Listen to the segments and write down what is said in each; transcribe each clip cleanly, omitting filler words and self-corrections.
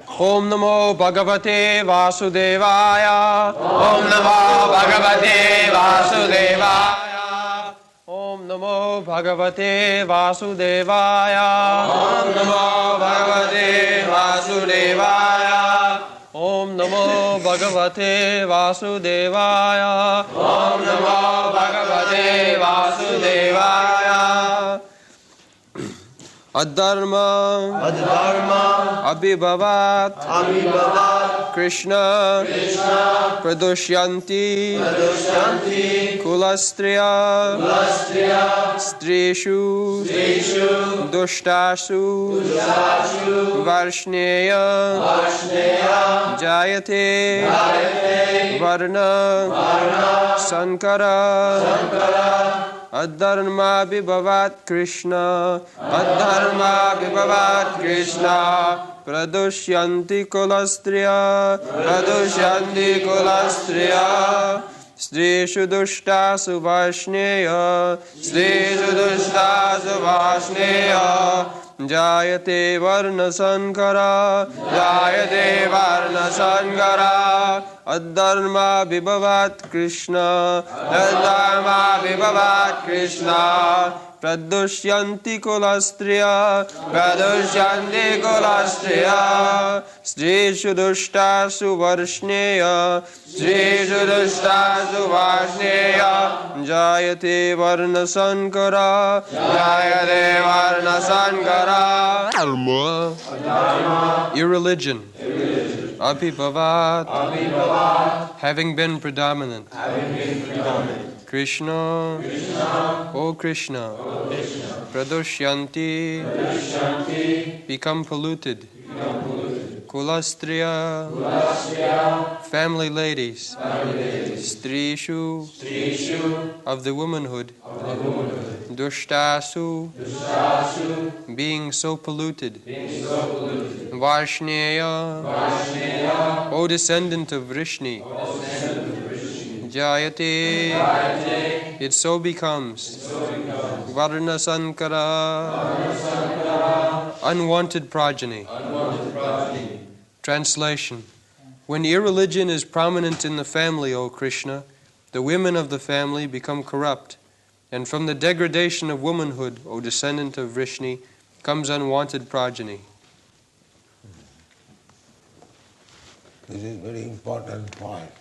Om Namo Bhagavate Vasudevaya. Om Namo Bhagavate Vasudevaya. Om Namo Bhagavate Vasudevaya. Om Namo Bhagavate Vasudevaya. Om Namo Bhagavate Vasudevaya. Om Namo Bhagavate Vasudevaya. Adharma, Abhibhavat, Krishna, Pradushyanti, Kulastriya, Strishu, Dushtasu, Varshneya, Jayate, Varna, Sankara, Adharma Vibhavat Krishna, Adharma Vibhavat Krishna, Pradushyanti Kulastriya, Pradushyanti Kulastriya, Strishu Dushtasu Varshneya, Strishu Dushtasu Varshneya, Jayate Varna Sankara, Jayate Varna Sankara, Adharma Vibhavat Krishna, Adharma Vibhavat Krishna, Pradushyanti Kulastriya, Pradushyanti Kulastriya, Strishu Dushtasu Varshneya, Strishu Dushtasu Varshneya, Jayate Varna Sankara, Jayate Varna Sankara, Dharma, irreligion, Abhibhavat, having been predominant, Krishna, O Krishna, Pradushyanti, become polluted, Kulastriya, family ladies, Strishu, of the womanhood, Dushtasu, being so polluted, Varshneya, O descendant of Vrishni, Jayate, it so becomes, Varna Sankara, unwanted progeny. Translation: when irreligion is prominent in the family, O Krishna, the women of the family become corrupt, and from the degradation of womanhood, O descendant of Vrishni, comes unwanted progeny. This is a very important point.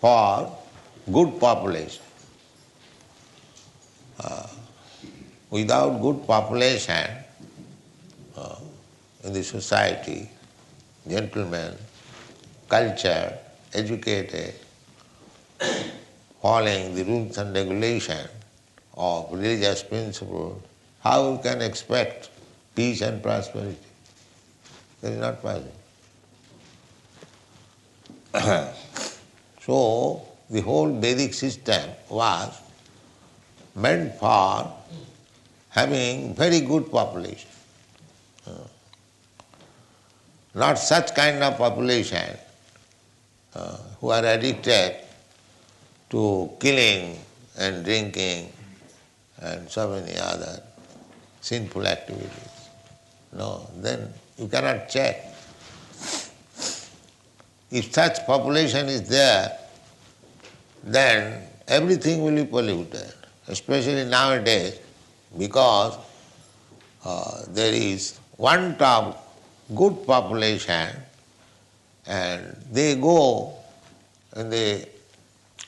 For good population. Without good population in the society, gentlemen, cultured, educated, following the rules and regulations of religious principles, how we can expect peace and prosperity? That is not possible. So, the whole Vedic system was meant for having very good population. Not such kind of population who are addicted to killing and drinking and so many other sinful activities. No, then you cannot check. If such population is there, then everything will be polluted, especially nowadays, because there is want of good population and they go in the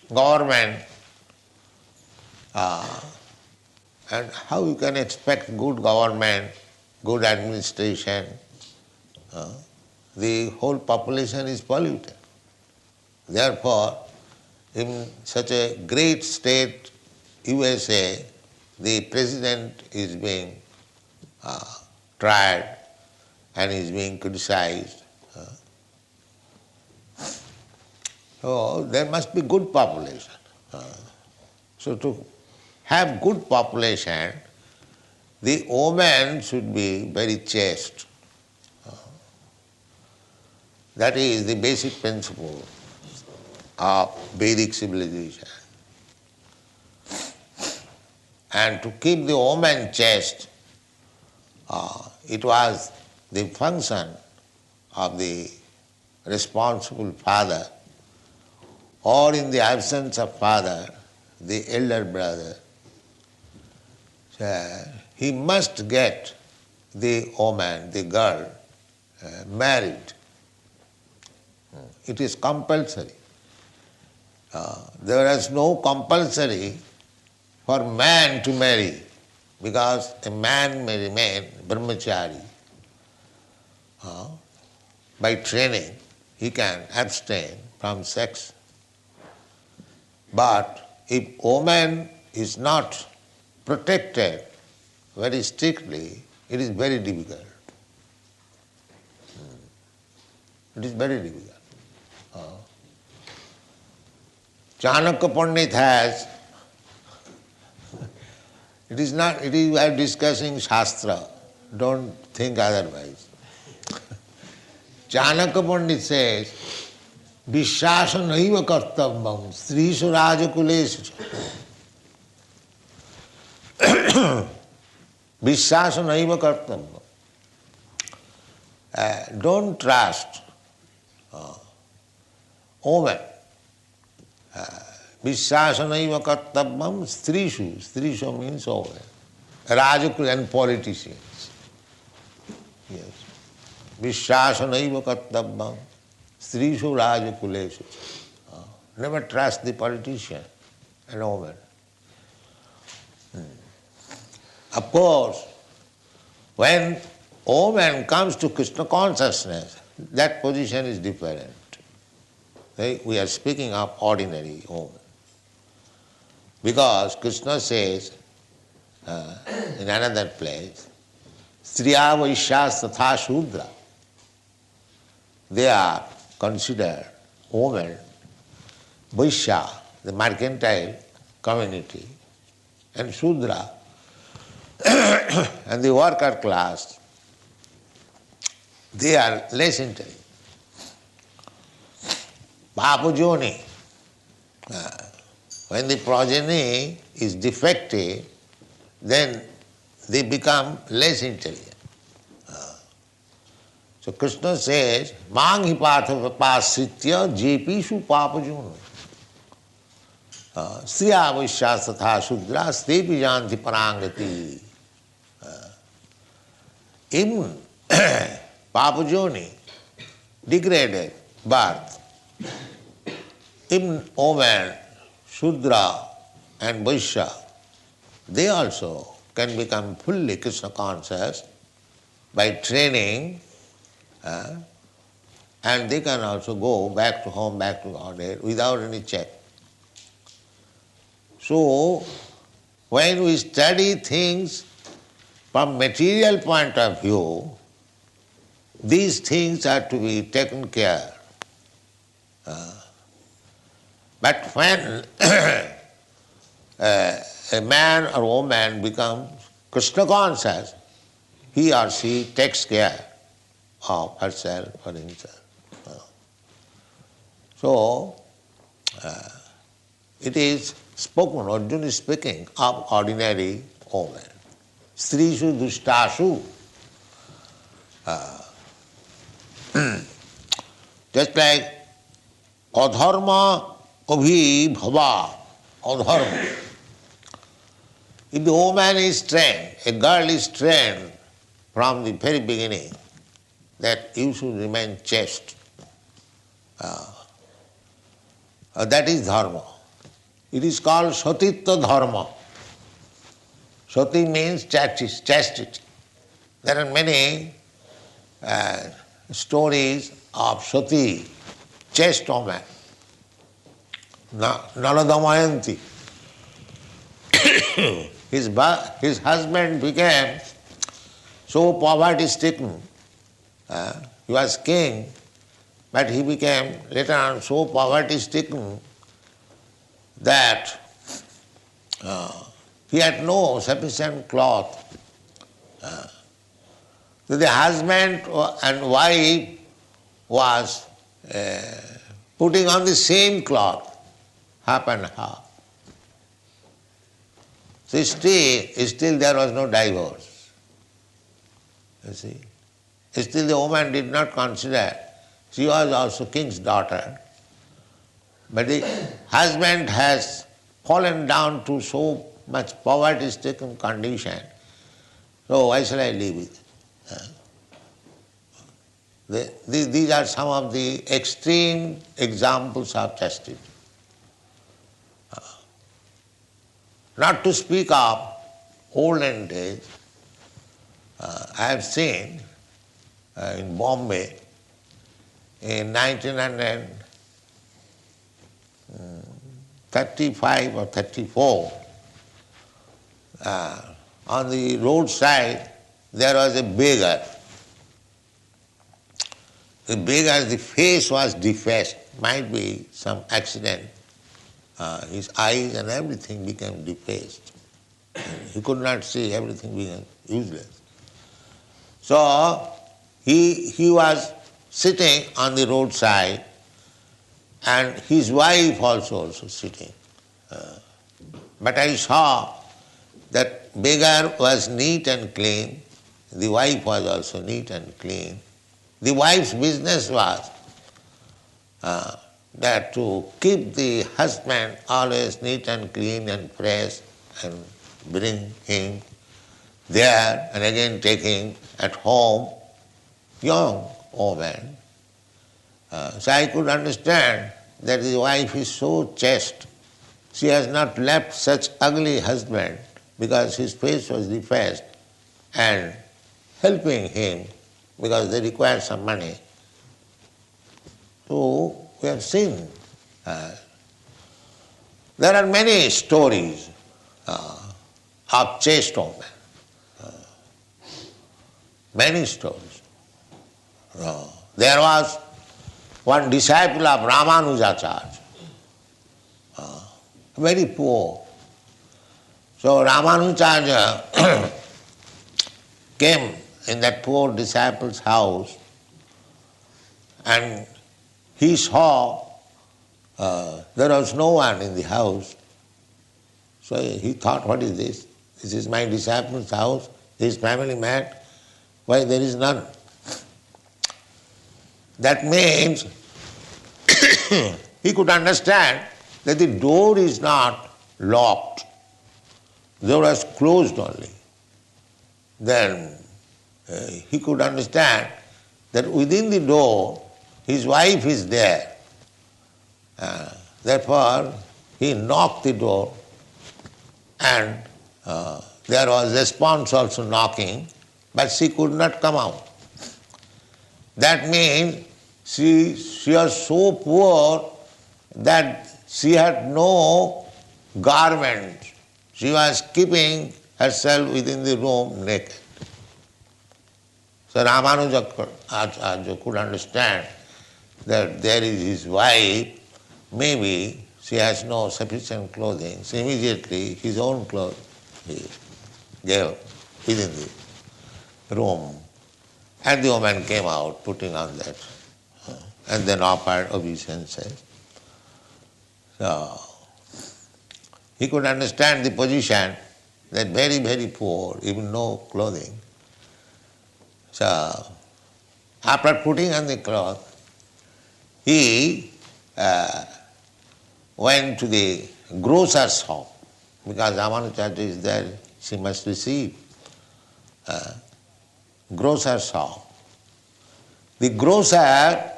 government and how you can expect good government, good administration? The whole population is polluted. Therefore, in such a great state, USA, the president is being tried and is being criticized. So there must be good population. So to have good population, the woman should be very chaste. That is the basic principle of Vedic civilization. And to keep the woman chaste, it was the function of the responsible father, or in the absence of father, the elder brother. He must get the woman, the girl, married. It is compulsory. There is no compulsory for man to marry, because a man may remain brahmachari. By training, he can abstain from sex. But if woman is not protected very strictly, it is very difficult. It is very difficult. Chanakya Pandit has, we are discussing Shastra, don't think otherwise. Chanakya Pandit says, Vishwasa naiva kartavyam strishu rajakuleshu. Vishwasa naiva kartavyam. Don't trust woman. Vishwasa naiva kartavyam strishu. Strishu means woman. Rajakul and politicians. Yes. Vishwasa naiva kartavyam strishu rajakuleshu. Never trust the politician and woman. Of course, when woman comes to Krishna consciousness, that position is different. We are speaking of ordinary woman. Because Krishna says in another place, Striya Vaishyas Tatha Shudra. They are considered women, Vaishya, the mercantile community, and Shudra, and the worker class. They are less intelligent. Papajoni, when the progeny is defective, then they become less intelligent. So Krishna says, Mang hi patha vipasritya jepishu papajoni. Striya vaishyas tatha shudra stepi janti parangati. In papajoni, degraded birth, in woman, Shudra and Vaishya, they also can become fully Krishna conscious by training, and they can also go back to home, back to order without any check. So, when we study things from material point of view, these things are to be taken care. But when a man or woman becomes Krishna conscious, he or she takes care of herself or himself. So, it is spoken, Arjuna is speaking of ordinary women. Strishu dushtashu. Just like adharma abhi bhava, adharma. If the woman is trained, a girl is trained from the very beginning that you should remain chaste, that is dharma. It is called satitya dharma. Sati means chastity. There are many stories of Sati, chaste woman, Naladamayanti. His husband became so poverty-stricken. He was king, but he became later on so poverty-stricken that he had no sufficient cloth. So the husband and wife was putting on the same cloth, half and half. So still there was no divorce. You see. Still the woman did not consider. She was also king's daughter. But the husband has fallen down to so much poverty-stricken condition. So why shall I live with it? These are some of the extreme examples of chastity. Not to speak of olden days, I have seen in Bombay in 1935 or 34, on the roadside there was a beggar. The beggar's face was defaced, might be some accident. His eyes and everything became defaced. He could not see, everything became useless. So he was sitting on the roadside and his wife also sitting. But I saw that beggar was neat and clean, the wife was also neat and clean. The wife's business was that to keep the husband always neat and clean and fresh and bring him there and again take him at home, young woman. So I could understand that the wife is so chaste. She has not left such ugly husband because his face was defaced and helping him because they require some money. So we have seen. There are many stories of chaste women. Many stories. There was one disciple of Ramanujacharya, very poor. So Ramanujacharya came in that poor disciple's house and he saw there was no one in the house. So he thought, what is this? This is my disciple's house, his family man. Why there is none? That means he could understand that the door is not locked. The door was closed only. Then he could understand that within the door his wife is there. Therefore he knocked the door and there was response also knocking, but she could not come out. That means she was so poor that she had no garment. She was keeping herself within the room naked. So Ramanujacharya could understand that there is his wife, maybe she has no sufficient clothing. So immediately his own clothes he gave within the room. And the woman came out putting on that and then offered obeisances. So he could understand the position that very, very poor, even no clothing. So after putting on the cloth, he went to the grocer's shop because Ramanujacharya is there, she must receive. Grocer's shop. The grocer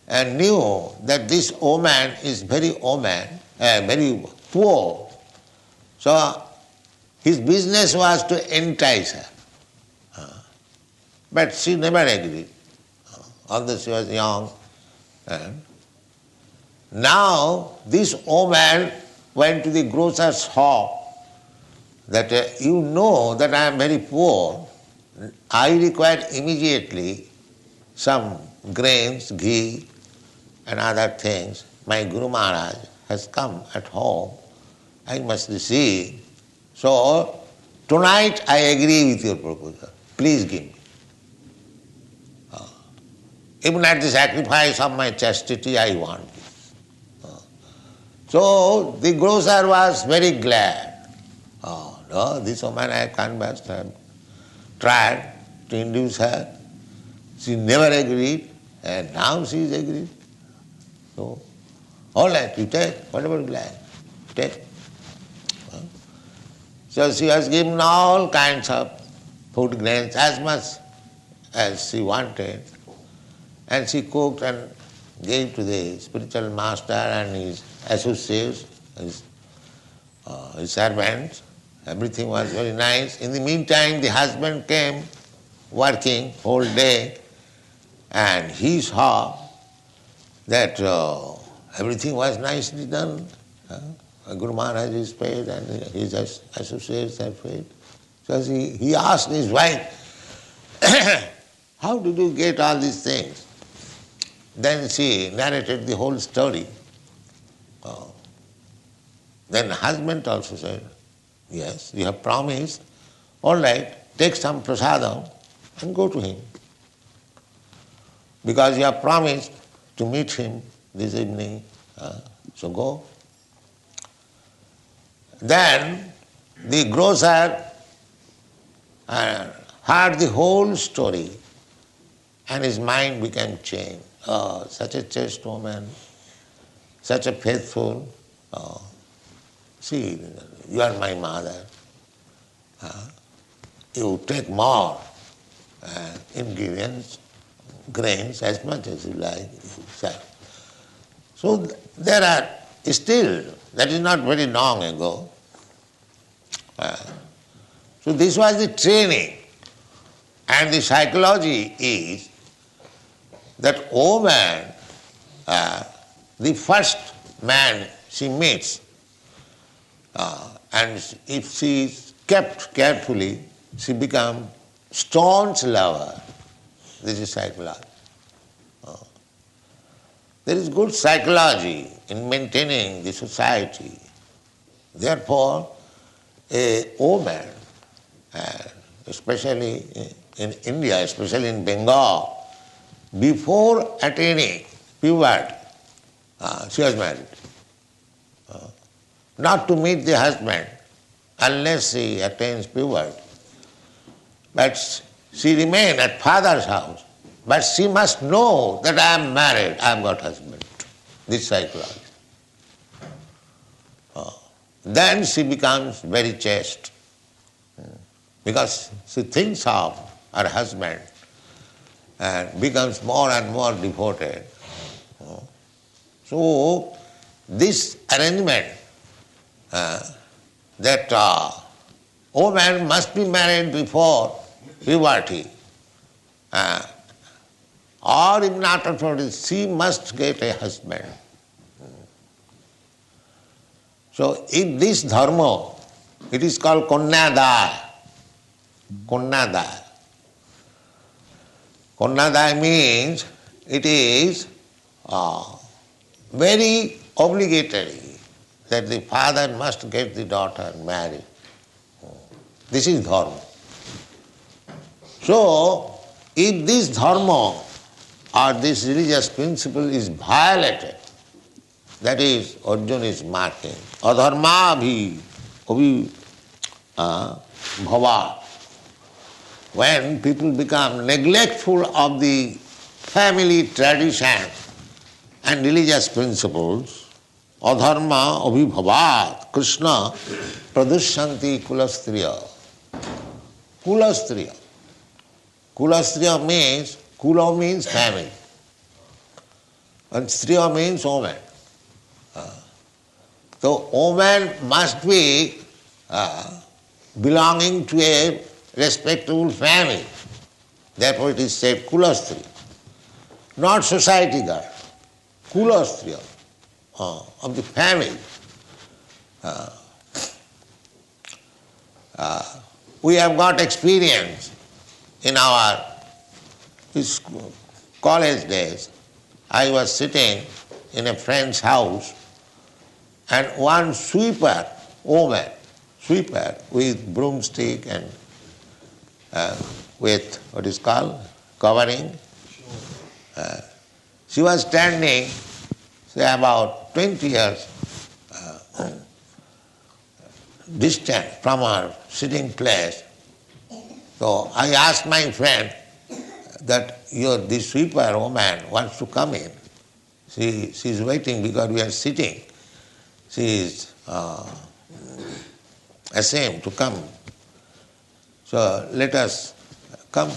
knew that this woman is very poor. So his business was to entice her. But she never agreed, although she was young. Now this woman went to the grocer's shop that you know that I am very poor. I require immediately some grains, ghee and other things. My Guru Maharaj has come at home. I must receive. So tonight I agree with your proposal. Please give me. Even at the sacrifice of my chastity, I want this. So the grocer was very glad. Oh, no, this woman I can't have tried to induce her. She never agreed, and now she is agreed. So, all right, you take whatever you like. Take. So she was given all kinds of food grains, as much as she wanted, and she cooked and gave to the spiritual master and his associates, his servants. Everything was very nice. In the meantime, the husband came working whole day, and he saw that everything was nicely done. Guru Maharaj is paid and his associates are paid. So he asked his wife, how did you get all these things? Then she narrated the whole story. Then the husband also said, yes, you have promised, all right, take some prasadam and go to him. Because you have promised to meet him this evening, so go. Then the grocer heard the whole story and his mind became changed. Oh, such a chaste woman, such a faithful. See, you are my mother. You take more ingredients, grains, as much as you like. So there are still, that is not very long ago. So this was the training, and the psychology is that woman, the first man she meets, and if she is kept carefully, she becomes staunch lover. This is psychology. There is good psychology in maintaining the society. Therefore, a woman, especially in India, especially in Bengal, before attaining puberty, she was married. Not to meet the husband unless she attains puberty. But she remained at father's house. But she must know that I am married, I have got husband. This psychology. Then she becomes very chaste. Because she thinks of her husband and becomes more and more devoted. So this arrangement that woman must be married before puberty, or if not at all, she must get a husband. So in this dharma, it is called kanyadaya. Kanyadaya. Kanyadaya means it is very obligatory that the father must get the daughter married. This is dharma. So, if this dharma or this religious principle is violated, that is, Arjuna is marking, adharma abhi bhava. When people become neglectful of the family tradition and religious principles, adharma abhibhavat, Krishna pradushanti kulastriya. Kulastriya. Kulastriya means, kula means family, and striya means woman. So woman must be belonging to a respectable family. Therefore it is said kulastriya. Not society girl. Kulastriya, of the family. We have got experience in our college days. I was sitting in a friend's house and one sweeper, woman, sweeper with broomstick and with what is called covering. She was standing, say about 20 years distant from her sitting place. So I asked my friend, that this sweeper woman wants to come in. She is waiting because we are sitting. She is ashamed to come. So let us come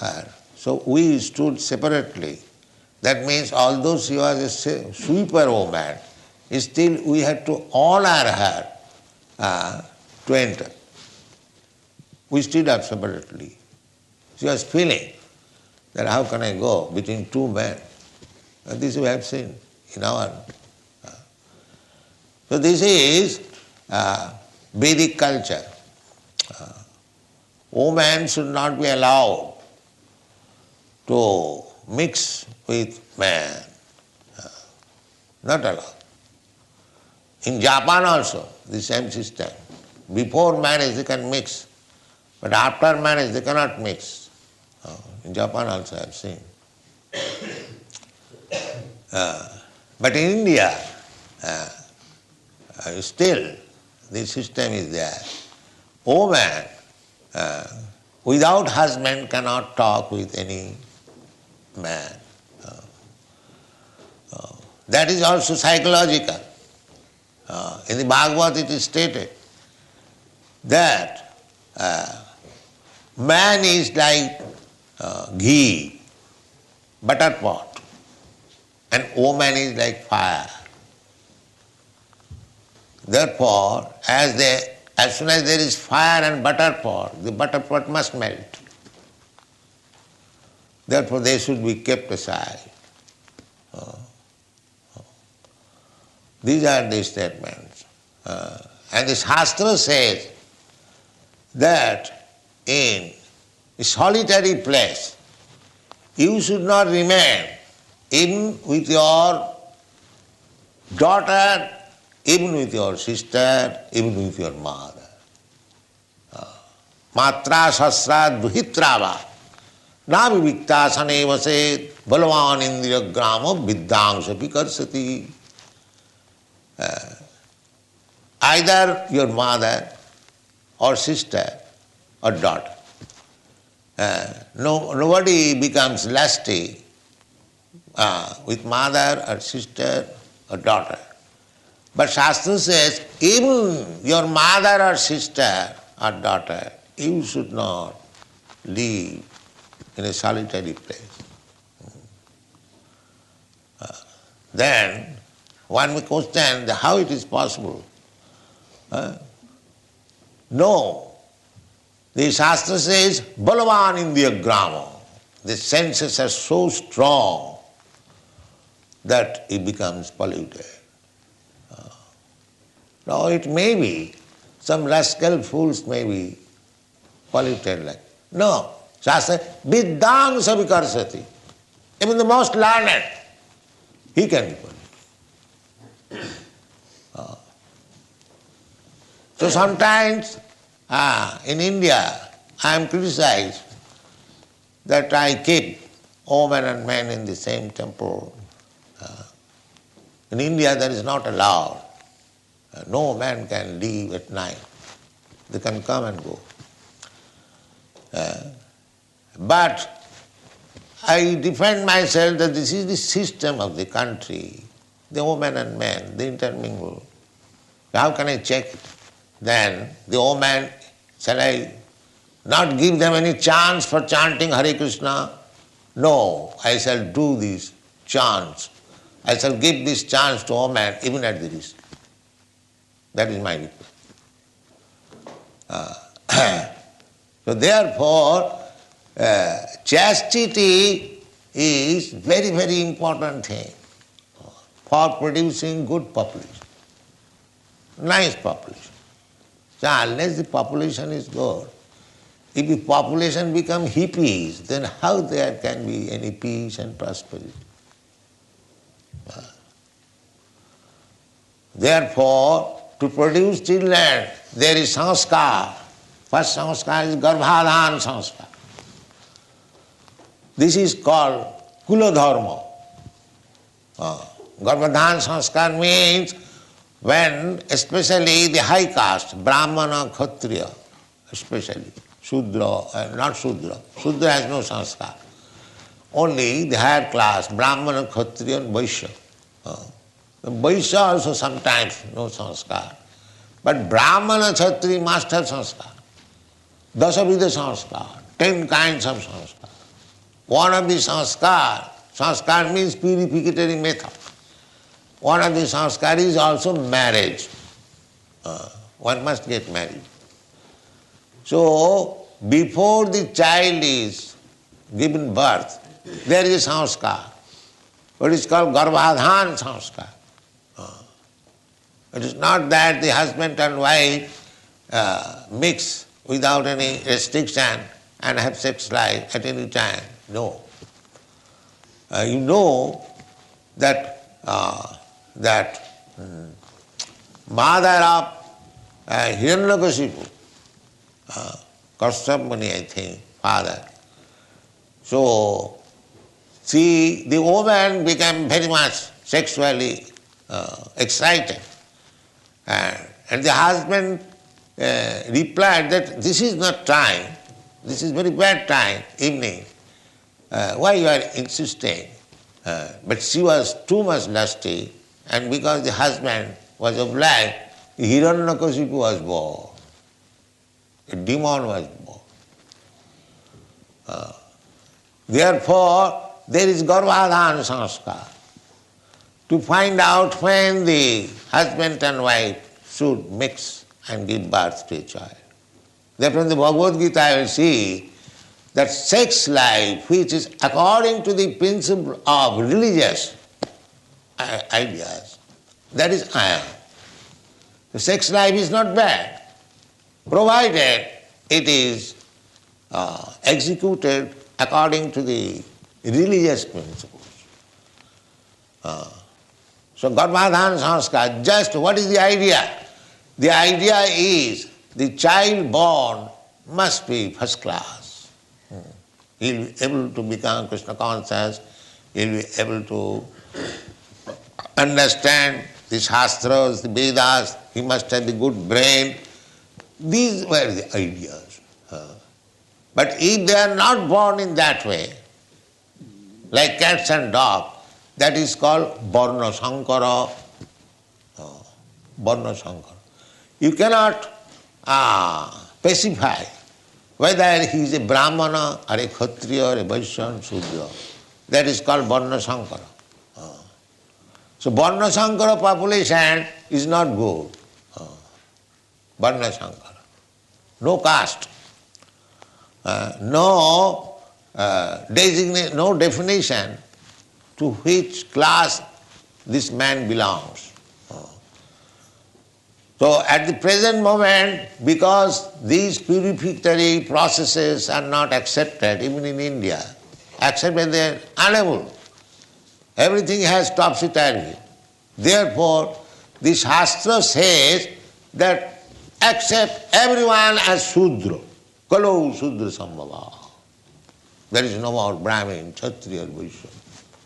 her. So we stood separately. That means although she was a sweeper woman, still we had to honor her to enter. We stood up separately. She was feeling that how can I go between two men? And this we have seen in our. So this is Vedic culture. Women should not be allowed to mix with man. Not allowed. In Japan also, the same system. Before marriage they can mix, but after marriage they cannot mix. In Japan also I have seen. But in India, still the system is there. Woman without husband cannot talk with any man. That is also psychological. In the Bhagavad it is stated that man is like ghee, butter pot, and woman is like fire. Therefore, as soon as there is fire and butter pot, the butter pot must melt. Therefore, they should be kept aside. These are the statements. And the Shastra says that in a solitary place, you should not remain even with your daughter, even with your sister, even with your mother. Matra sasra duhitrava na vivikta saneva se balavan indriya grama viddangsa pikarsati. Either your mother or sister or daughter. Nobody becomes lusty with mother or sister or daughter. But Shastra says, even your mother or sister or daughter, you should not live in a solitary place. Then one may question how it is possible. No. The Shastra says, Balavan Indriya Grama. The senses are so strong that it becomes polluted. Now it may be, some rascal fools may be polluted like. No. Shastra, Viddangsa vikarsati. Even the most learned, he can be polluted. So sometimes in India I am criticized that I keep women and men in the same temple. In India that is not allowed. No man can leave at night. They can come and go. But I defend myself that this is the system of the country. The women and men, they intermingle. How can I check it? Then the woman, shall I not give them any chance for chanting Hare Krishna? No, I shall do these chants. I shall give this chance to woman even at the risk. That is my request. So therefore, chastity is very, very important thing for producing good population, nice population. So unless the population is good, if the population become hippies, then how there can be any peace and prosperity? Therefore, to produce children, there is sanskar. First sanskar is garbhadhan sanskar. This is called kula dharma. Garbhadhan sanskar means when especially the high caste, Brahmana, Kshatriya, especially, Shudra, not Shudra. Shudra has no sanskar. only the higher class, Brahmana, Kshatriya and Vaishya. The Vaishya also sometimes no sanskar. But Brahmana, Kshatriya must have sanskar. Dasavidha sanskar, 10 kinds of sanskar. One of the sanskar means purificatory method. One of the sanskar is also marriage. One must get married. So, before the child is given birth, there is a sanskar. What is called garbhadhan sanskar. It is not that the husband and wife mix without any restriction and have sex life at any time. No. You know that mother of Hiranyakashipu, Kashyap Muni, I think, father. So, the woman became very much sexually excited. And the husband replied that this is not time, this is very bad time, evening. Why you are insisting? But she was too much lusty, and because the husband was obliged, Hiranyakashipu was born. A demon was born. Therefore, there is garbhadhan sanskar to find out when the husband and wife should mix and give birth to a child. Therefore, in the Bhagavad Gita, I will see that sex life, which is according to the principle of religious ideas, that is ayam. The sex life is not bad, provided it is executed according to the religious principles. So garbhadhan sanskar, just what is the idea? The idea is the child born must be first class. He will be able to become Krishna conscious, he will be able to understand the Shastras, the Vedas, he must have the good brain. These were the ideas. But if they are not born in that way, like cats and dogs, that is called Varna Sankara. Varna Sankara. You cannot specify whether he is a Brahmana or a Kshatriya or a Vaishya or Shudra. That is called Varna Sankara. So Varna Sankara population is not good. Varna Sankara. No caste. No definition to which class this man belongs. So at the present moment, because these purificatory processes are not accepted, even in India, accepted they are unable. Everything has topsy-turvy. Therefore, the Shastra says that accept everyone as Shudra. Kalau Shudra Sambhava. There is no more Brahmin, Kshatriya, Vaishya.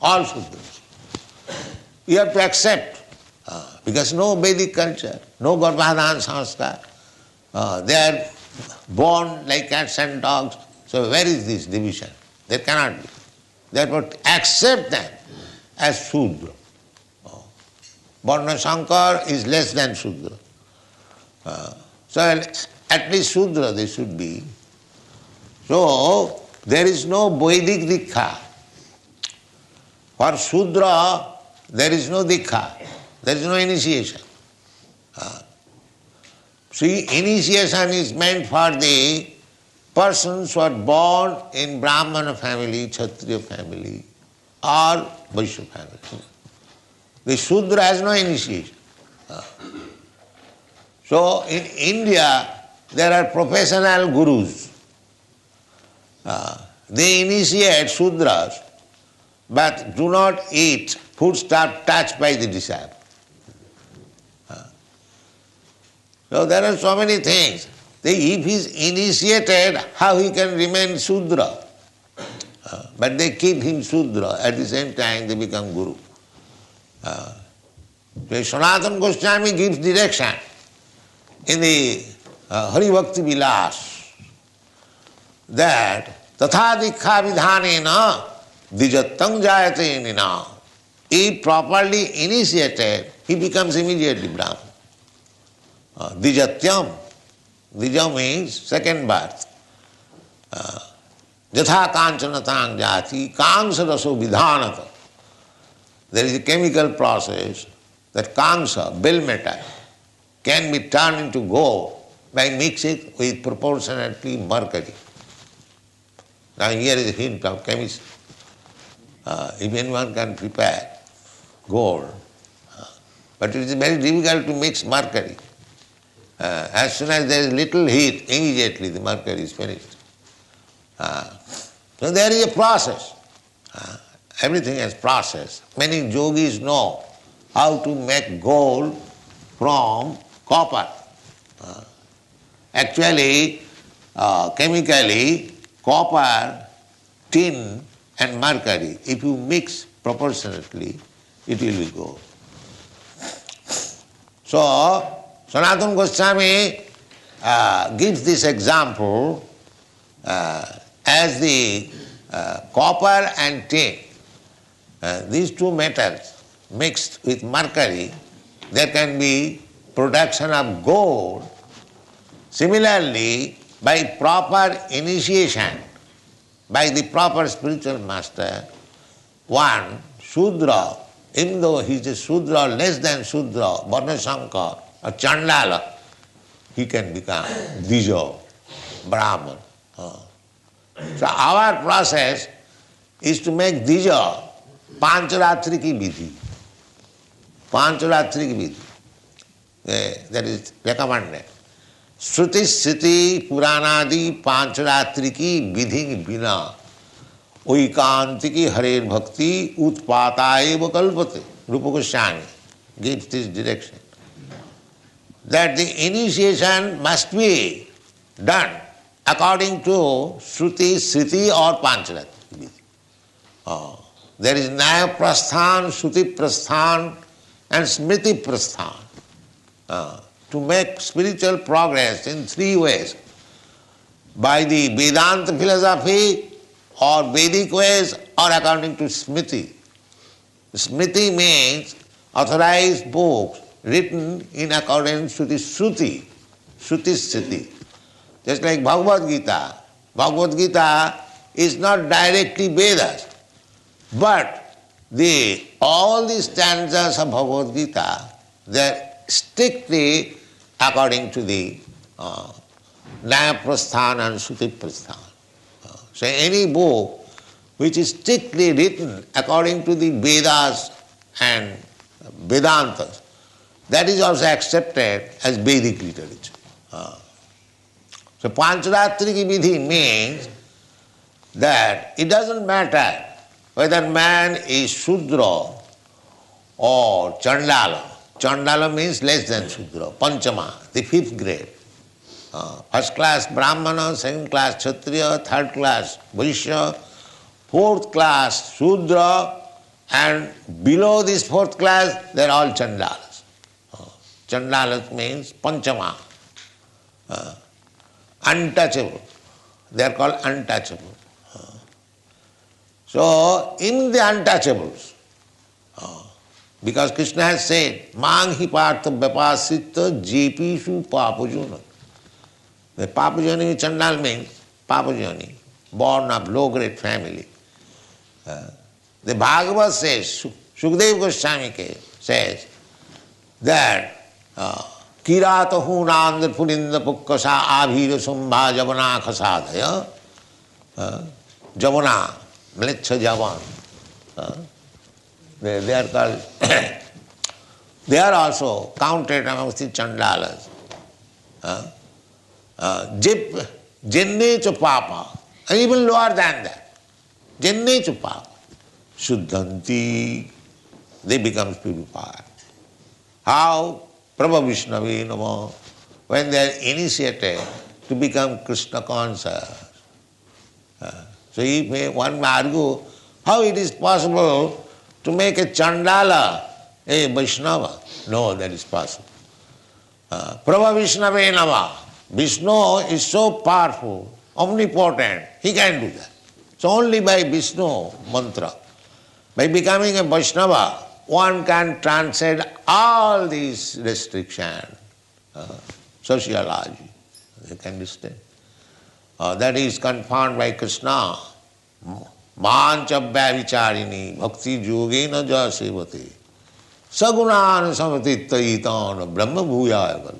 All Shudras. You have to accept. Because no Vedic culture, no garbhadhan sanskar. They are born like cats and dogs. So where is this division? There cannot be. Therefore accept them as Shudra. Varna Sankar is less than Shudra. So at least Shudra they should be. So there is no Vedic Dikha. For Shudra there is no Dikha. There is no initiation. See, initiation is meant for the persons who are born in Brahmana family, Kshatriya family, or Vaishya family. The Shudra has no initiation. So in India, there are professional gurus. They initiate Shudras, but do not eat foodstuff touched by the disciple. So there are so many things. If he is initiated, how he can remain Shudra? But they keep him Shudra, at the same time they become Guru. Sanatana Goswami gives direction in the Hari Bhakti Vilas that tatha dikha vidhanena Dijattang jayate nina. If properly initiated, he becomes immediately Brahman. Dijatyam. Dija means second birth. Jatha kanchanatang jati, kamsa raso vidhanata. There is a chemical process that kamsa, bell metal, can be turned into gold by mixing with proportionately mercury. Now here is a hint of chemistry. If anyone can prepare gold, but it is very difficult to mix mercury. As soon as there is little heat, immediately the mercury is finished. So there is a process. Everything has process. Many yogis know how to make gold from copper. Actually, chemically, copper, tin and mercury, if you mix proportionately, it will be gold. So, Sanatana Goswami gives this example as the copper and tin. These two metals mixed with mercury, there can be production of gold. Similarly, by proper initiation, by the proper spiritual master, one Shudra, even though he is a Shudra, less than Shudra, Varnashankar or Chandala, he can become Dija, Brahman. So our process is to make Dija Pancharatri ki vidhi. Pancharatri ki vidhi. That is recommended. Shruti Sriti Puranadi Pancharatri ki vidhi bina oikanti ki harer bhakti utpata eva kalpate. Rupa Goswami gives this direction. That the initiation must be done according to Shruti, Sriti or Pancharatri. There is Nyaya Prasthan, Shruti Prasthan and Smriti Prasthan. To make spiritual progress in three ways. By the Vedanta philosophy or Vedic ways or according to Smriti. Smriti means authorized books written in accordance to the Shruti, Shruti Sriti. Just like Bhagavad Gita. Bhagavad Gita is not directly Vedas, but all the stanzas of Bhagavad Gita, they are strictly according to the Nyaya Prasthan and Shruti Prasthan. So any book which is strictly written according to the Vedas and Vedantas, that is also accepted as Vedic literature. So Pancharatri ki vidhi means that it doesn't matter whether man is Shudra or Chandala. Chandala means less than Shudra, Panchama, the fifth grade. First class Brahmana, second class Kshatriya, third class Vaishya, fourth class Shudra, and below this fourth class they are all Chandalas. Chandalas means Panchama, untouchable. They are called untouchable. So in the untouchables, because Krishna has said, Mang hi partha vyapasita jepishu papajuna. The papajani Chandal means papajani, born of low-grade family. The Bhagavad says, Shukdev Goswami says that Kirata hunandar purinda pukkasa abhira sambha javana khasadaya. Javana, mlecha javan. They are called, they are also counted amongst the Chandalas. Jenne cha papa, and even lower than that. Jenne cha papa. Shuddhanti, they become purified. How? Prabha Vishnavi Nama, when they are initiated to become Krishna conscious. So if one may argue, how it is possible to make a Chandala a Vaishnava? No, that is possible. Prabha Vishnave Nama. Vishnu is so powerful, omnipotent, he can do that. So only by Vishnu mantra, by becoming a Vaishnava, one can transcend all these restrictions, sociology, you can understand. That is confirmed by Krishna. Manchabhya vicharini bhakti yogena ja sevate sagunan samatittaitan brahma bhuyaya.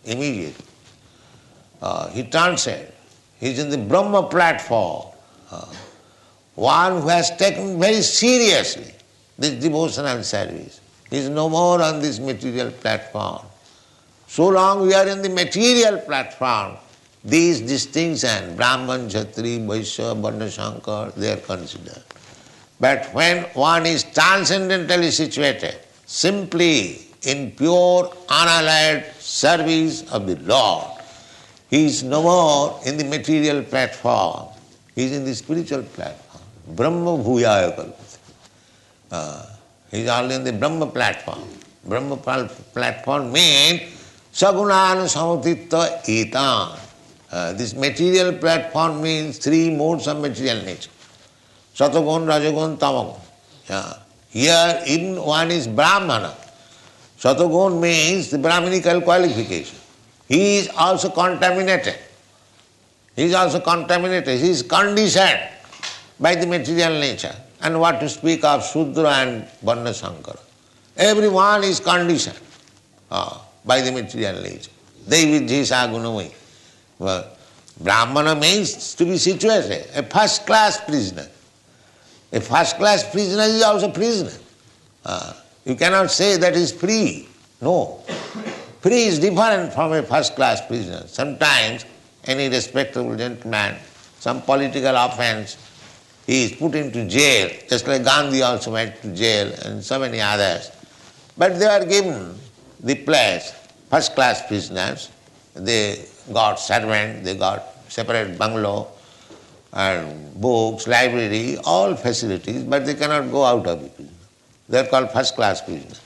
Immediately. He transcends. He is in the Brahma platform. One who has taken very seriously this devotional service. He is no more on this material platform. So long we are in the material platform, these distinctions, Brahman, Kshatri, Vaishya, Varna, Shankar, they are considered. But when one is transcendentally situated, simply in pure, unallied service of the Lord, he is no more in the material platform, he is in the spiritual platform. Brahma bhuyaya kalpate. He is only in the Brahma platform. Brahma platform means sagunan samatitta etan. This material platform means three modes of material nature. Satagun, Rajagun, Tamagun. Here even one is Brahmana. Satagun means the Brahminical qualification. He is also contaminated. He is also contaminated. He is conditioned by the material nature. And what to speak of Sudra and Varna Sankara. Everyone is conditioned by the material nature. Devi Jisa Gunamai. Brahmana means to be situated, a first class prisoner. A first class prisoner is also prisoner. You cannot say that is free. No. Free is different from a first class prisoner. Sometimes any respectable gentleman, some political offense, he is put into jail, just like Gandhi also went to jail and so many others. But they are given the place, first class prisoners. They got servant, they got separate bungalow and books, library, all facilities, but they cannot go out of the prison. They are called first class prisoners.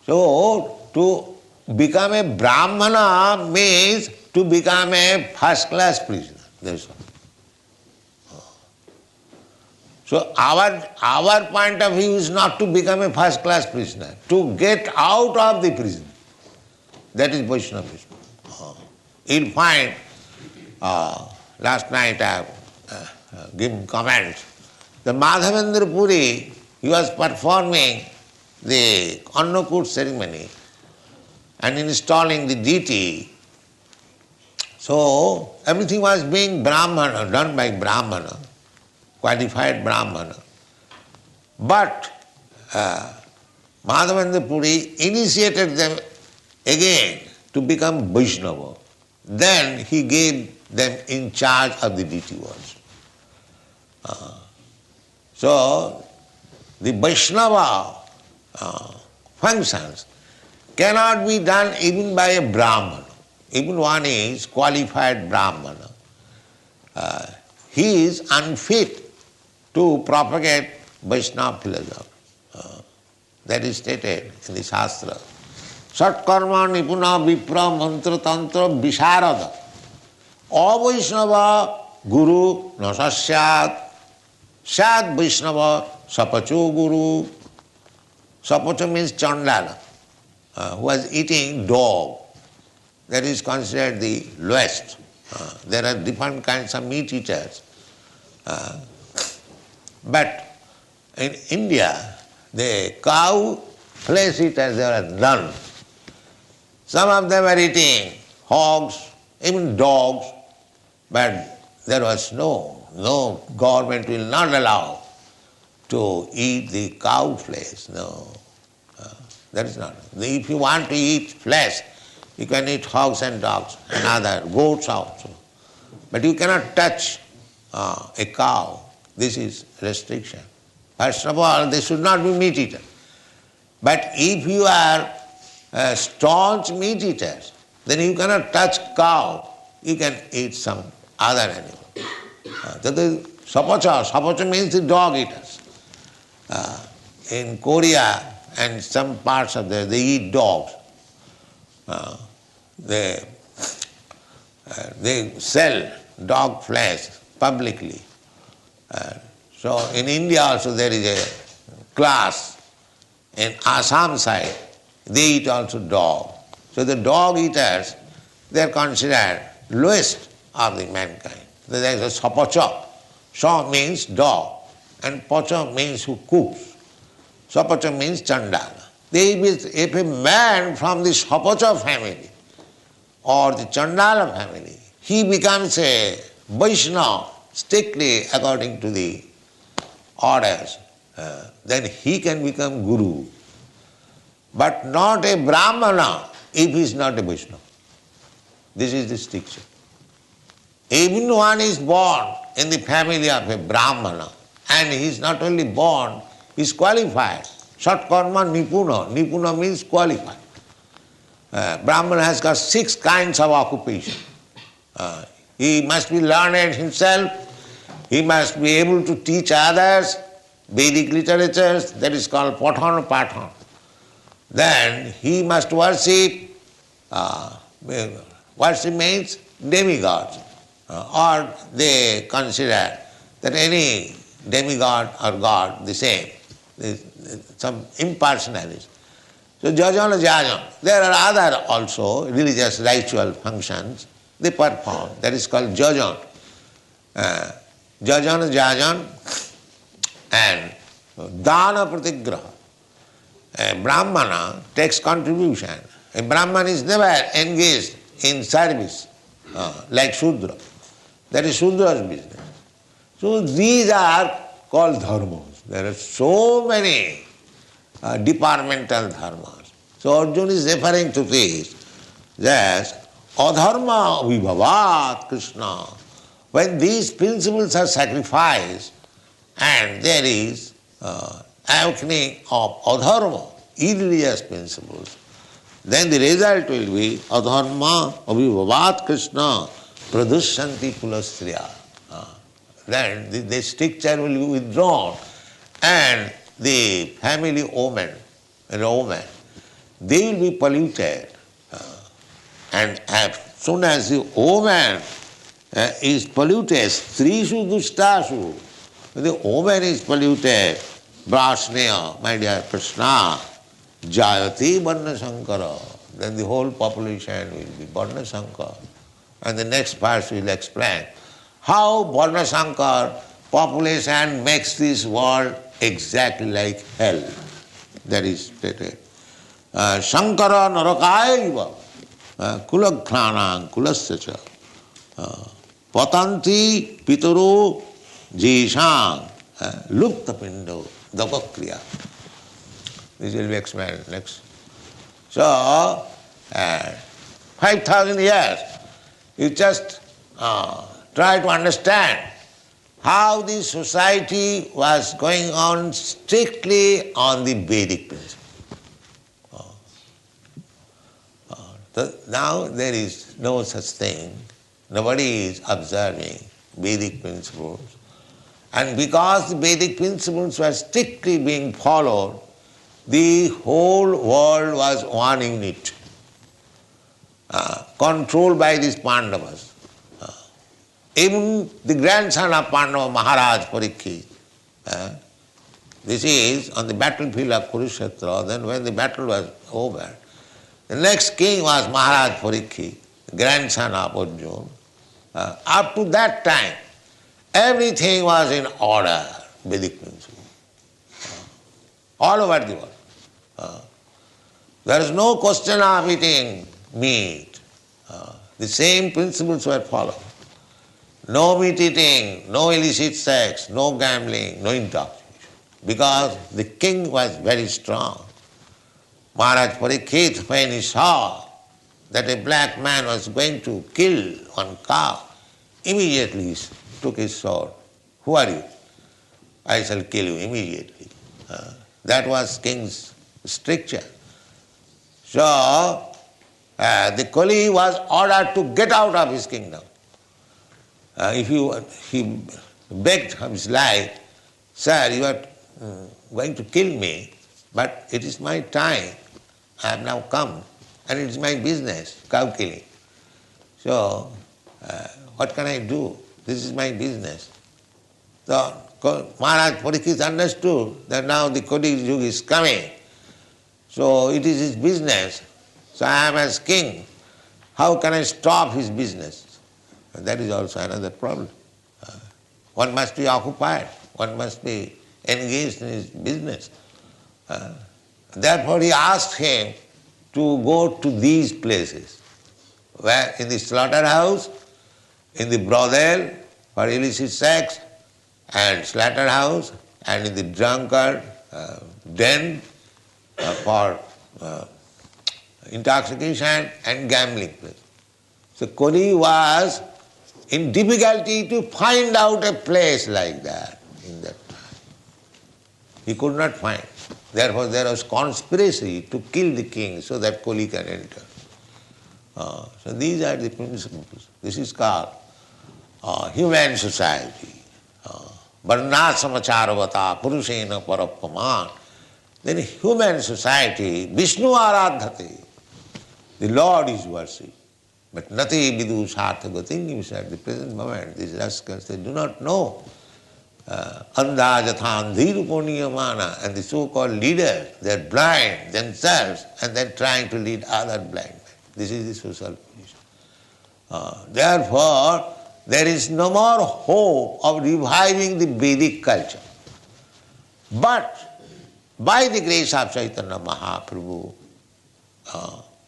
So, to become a Brahmana means to become a first class prisoner. That's all. So our point of view is not to become a first class prisoner, to get out of the prison. That is Vaishnavism. You'll find, last night I have given comments, the Madhavendra Puri, he was performing the Annakut ceremony and installing the deity. So everything was being Brahmana, done by Brahmana, qualified Brahmana. But Madhavendra Puri initiated them again to become Vaishnava. Then he gave them in charge of the deity worship. So the Vaishnava functions cannot be done even by a Brahmana. Even one is qualified Brahmana. He is unfit to propagate Vaishnava philosophy. That is stated in the Shastra. Satkarma nipuna vipra mantra tantra visharada avaishnava guru nasasyat sad vaishnava sapacho guru. Sapacho means chandala, who was eating dog. That is considered the lowest. There are different kinds of meat eaters. But in India, the cow flesh eaters, there are none. Some of them are eating hogs, even dogs, but there was no government will not allow to eat the cow flesh, no. That is not. If you want to eat flesh, you can eat hogs and dogs and other goats also. But you cannot touch a cow. This is restriction. First of all, they should not be meat eater. But if you are staunch meat eaters, then you cannot touch cow. You can eat some other animal. Sapacha means the dog eaters. In Korea and some parts of there, they eat dogs. They sell dog flesh publicly. So in India also there is a class. In Assam side, they eat also dog. So the dog eaters, they are considered lowest of the mankind. There is a sapacha. Sa means dog, and pacha means who cooks. Sapacha means chandala. If a man from the sapacha family or the chandala family, he becomes a Vaishnava strictly according to the orders, then he can become guru. But not a Brahmana if he is not a Vaishnava. This is the stricture. Even one is born in the family of a Brahmana, and he is not only born, he is qualified. Satkarma nipuna. Nipuna means qualified. Brahmana has got 6 kinds of occupation. He must be learned himself, he must be able to teach others Vedic literatures, that is called pathan. Then he must worship, worship means demigods, or they consider that any demigod or god the same, some impersonalism. So jajan, there are other also religious ritual functions they perform, that is called jajan. Jajan and dana pratigraha. A Brahmana takes contribution. A Brahman is never engaged in service like Shudra. That is Shudra's business. So these are called dharmas. There are so many departmental dharmas. So Arjuna is referring to this that adharma vibhavat Krishna. When these principles are sacrificed and there is awakening of adharma, irreligious principles, then the result will be adharma abhibhavat Krishna pradushanti kulastriya. Then the stricture will be withdrawn and the family woman, they will be polluted. And as soon as the woman is polluted, strishu dushtashu, the woman is polluted, brasneya, my dear Krishna, jayati varna sankara, then the whole population will be varna sankara. And the next verse will explain how varna sankara population makes this world exactly like hell. That is stated. Sankara narakaiva kulagranang kulasya patanti pitaro jishang luptapindo dapakriya. This will be explained next. So, 5,000 years, you just try to understand how the society was going on strictly on the Vedic principle. Now there is no such thing. Nobody is observing Vedic principles. And because the Vedic principles were strictly being followed, the whole world was one unit, controlled by these Pandavas. Even the grandson of Pandava, Maharaj Parikshit, this is on the battlefield of Kurukshetra. Then when the battle was over, the next king was Maharaj Parikshit, grandson of Arjuna. Up to that time, everything was in order, Vedic principle, all over the world. There is no question of eating meat. The same principles were followed. No meat eating, no illicit sex, no gambling, no intoxication. Because the king was very strong. Maharaj Parikshit, when he saw that a black man was going to kill one cow, immediately he took his sword. Who are you? I shall kill you immediately. That was king's stricture. So, the Kali was ordered to get out of his kingdom. He begged of his life, sir, you are going to kill me, but it is my time. I have now come, and it is my business, cow killing. So, what can I do? This is my business. The Maharaj Parikshit understood that now the Kali Yuga is coming, so it is his business. So I am as king. How can I stop his business? And that is also another problem. One must be occupied. One must be engaged in his business. Therefore he asked him to go to these places, where in the slaughterhouse, in the brothel for illicit sex and slaughterhouse, and in the drunkard den for intoxication and gambling place. So Kali was in difficulty to find out a place like that in that time. He could not find. Therefore there was conspiracy to kill the king so that Kali can enter. So these are the principles. This is called human society. Varna samacharavata purushena parapaman. Then human society, Vishnu aradhate. The Lord is worshipped. But nati vidu sarthagating at the present moment. These rascals, they do not know. Andhajathandhiruponyamana, and the so-called leaders, they are blind themselves and then trying to lead other blind men. This is the social position. Therefore, there is no more hope of reviving the Vedic culture. But by the grace of Chaitanya Mahaprabhu,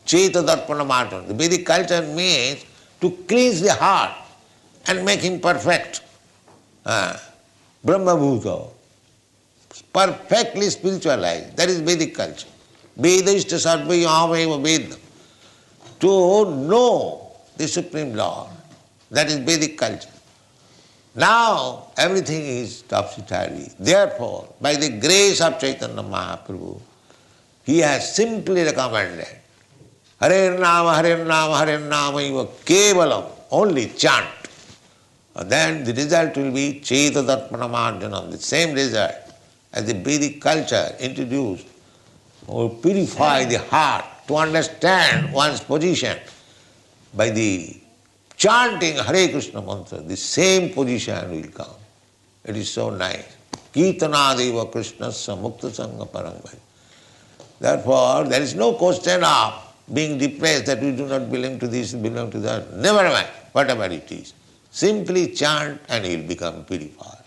Cheta Darpana Martan, the Vedic culture means to cleanse the heart and make him perfect. Brahma Bhuta, perfectly spiritualized. That is Vedic culture. Vedashta sarvayameva vedam. To know the Supreme Lord. That is Vedic culture. Now everything is topsy-turvy. Therefore, by the grace of Chaitanya Mahaprabhu, he has simply recommended Hare Nama, Hare Nama, Hare Nama, Kevalam, only chant. And then the result will be Cheta Darpana Marjanam, the same result as the Vedic culture introduced, or purify the heart to understand one's position. By the chanting Hare Krishna mantra, the same position will come. It is so nice. Kirtanadeva Krishnasya Mukta Sangha Parambhai. Therefore, there is no question of being depressed that we do not belong to this, belong to that. Never mind, whatever it is. Simply chant and he will become purified.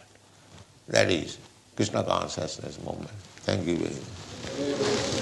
That is Krishna consciousness movement. Thank you very much.